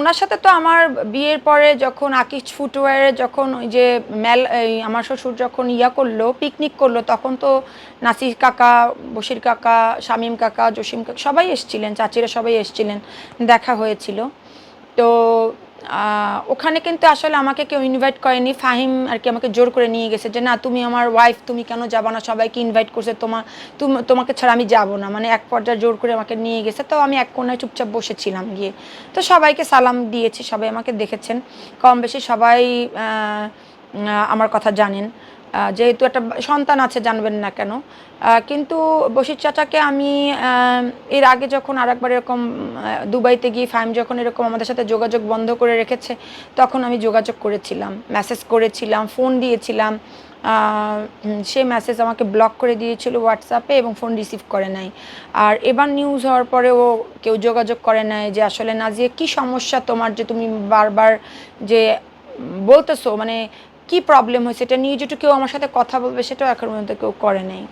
ওনার সাথে তো আমার বিয়ের পরে যখন আকিজ ফুটওয়্যারে যখন ওই যে আমার শ্বশুর যখন করলো পিকনিক করলো তখন তো নাসির কাকা, বশির কাকা, শামীম কাকা, জসিম কাকা সবাই এসেছিলেন, চাচিরা সবাই এসেছিলেন, দেখা হয়েছিল। তো ওখানে কিন্তু আসলে আমাকে কেউ ইনভাইট করেনি, ফাহিম আর কি আমাকে জোর করে নিয়ে গেছে যে না তুমি আমার ওয়াইফ, তুমি কেন যাবা না, সবাইকে ইনভাইট করছে, তোমাকে ছাড়া আমি যাব না, মানে এক পর্যায়ে জোর করে আমাকে নিয়ে গেছে। তো আমি এক কোণায় চুপচাপ বসেছিলাম গিয়ে, তো সবাইকে সালাম দিয়েছি, সবাই আমাকে দেখেছেন, কম বেশি সবাই আমার কথা জানেন, যেহেতু একটা সন্তান আছে জানবেন না কেন। কিন্তু বশির চাচাকে আমি এর আগে যখন আরেকবার এরকম দুবাইতে গিয়ে ফাহিম যখন এরকম আমাদের সাথে যোগাযোগ বন্ধ করে রেখেছে তখন আমি যোগাযোগ করেছিলাম, মেসেজ করেছিলাম, ফোন দিয়েছিলাম। সে মেসেজ আমাকে ব্লক করে দিয়েছিল হোয়াটসঅ্যাপে এবং ফোন রিসিভ করে নাই। আর এবার নিউজ হওয়ার পরেও কেউ যোগাযোগ করে নাই যে আসলে নাজিয়া কী সমস্যা তোমার, যে তুমি বারবার যে বলতেছো, মানে কি প্রবলেম হয়েছে এটা নিয়ে যেটু কেউ আমার সাথে কথা বলবে সেটাও এখন পর্যন্ত কেউ করে নেই।